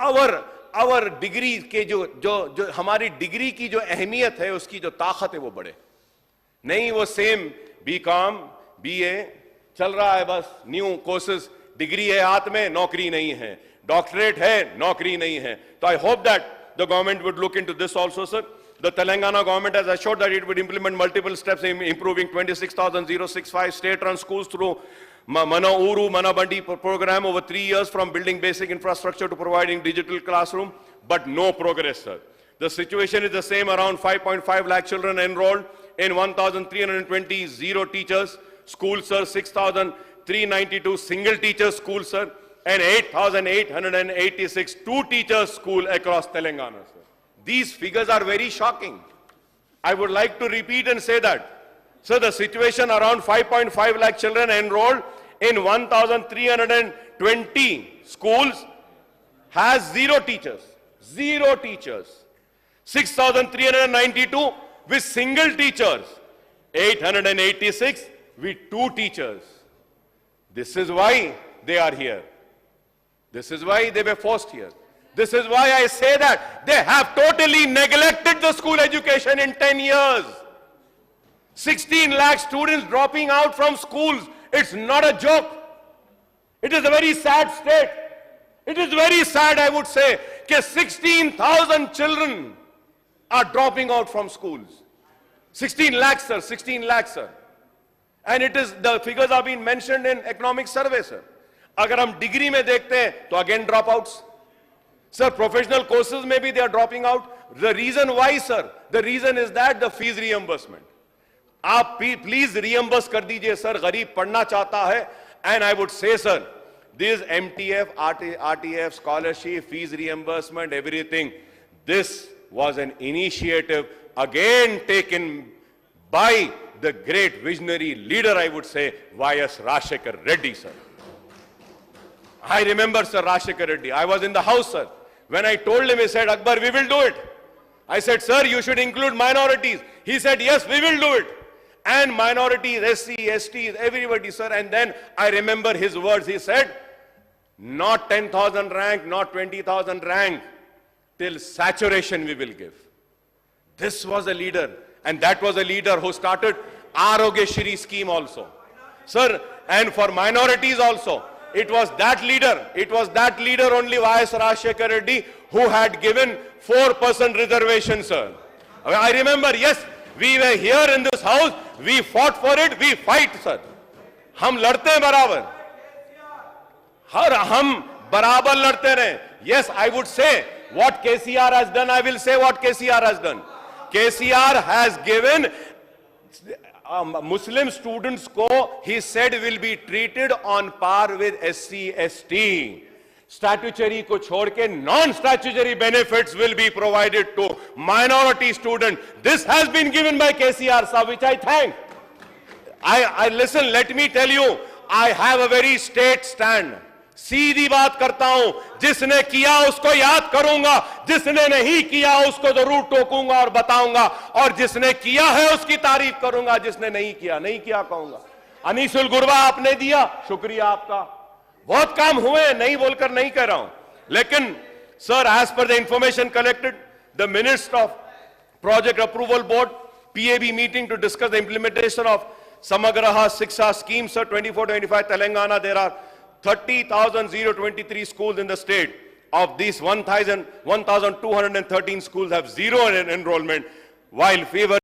Our degree के जो हमारी डिग्री की जो अहमियत है, उसकी जो ताकत है वो बढ़े। नहीं वो सेम बीकॉम बीए चल रहा है, बस न्यू कोर्सेज, डिग्री है हाथ में, नौकरी नहीं है, डॉक्टरेट है, नौकरी नहीं है। तो I hope that the government would look into this also sir. The Telangana government has assured that it would implement multiple steps in improving 26,065 state-run schools through Mana Uru, Mana Bandi program over 3 years, from building basic infrastructure to providing digital classroom, but no progress, sir. The situation is the same. Around 5.5 lakh children enrolled in 1,320 zero teachers schools, sir, 6,392 single teacher schools, sir, and 8,886 two teacher school across Telangana, sir. These figures are very shocking. I would like to repeat and say that. So the situation around 5.5 lakh children enrolled in 1,320 schools has zero teachers. 6,392 with single teachers. 886 with two teachers. This is why they are here. This is why they were forced here. This is why I say that they have totally neglected the school education in 10 years. 16 lakh students dropping out from schools. It's not a joke. It is a very sad state. It is very sad, I would say, that 16,000 children are dropping out from schools. 16 lakhs, sir. 16 lakhs, sir. And it is, the figures are being mentioned in economic survey, sir. अगर हम degree में देखते हैं तो again drop outs, sir. Professional courses में भी they are dropping out. The reason why, sir, the reason is that the fees reimbursement. आप please रियंबर्स कर दीजिए, सर. गरीब पढ़ना चाहता है. And I would say, sir, this MTF, RTF, scholarship, fees reimbursement, everything, this was an initiative again taken by the great visionary leader, I would say, Y.S. Rajshekhar Reddy, sir. I remember, sir, Rajshekhar Reddy. I was in the house, sir. When I told him, he said, Akbar, we will do it. I said, sir, you should include minorities. He said, yes, we will do it. And minorities, SC, STs, everybody, sir. And then I remember his words. He said, not 10,000 rank, not 20,000 rank, till saturation we will give. This was a leader. And that was a leader who started Arogyashri scheme also. Sir, and for minorities also. It was that leader only, Y.S. Rajshekhar Reddy, who had given 4% reservation, sir. I remember, yes, we were here in this house, we fought for it, we fight, sir. हम लड़ते हैं बराबर. हम बराबर लड़ते रहे. Yes, I would say what KCR has done, I will say what KCR has done. KCR has given Muslim students ko, he said, will be treated on par with SC, ST. Statutory ko chhod ke non-statutory benefits will be provided to minority students. This has been given by KCR, sir, which I thank. I listen, let me tell you, I have a very state stand. सीधी बात करता हूं. जिसने किया उसको याद करूंगा, जिसने नहीं किया उसको जरूर टोकूंगा और बताऊंगा, और जिसने किया है उसकी तारीफ करूंगा, जिसने नहीं किया कहूंगा. अनीसुल गुरबा आपने दिया, शुक्रिया आपका. बहुत काम हुए, नहीं बोलकर नहीं कह रहा हूं. लेकिन sir, as per the information collected, the minutes of project approval board PAB meeting to discuss the implementation of Samagra Shiksha scheme, sir, 24-25 Telangana, there are 30,023 schools in the state. Of these, 1,213 schools have zero enrollment, while favor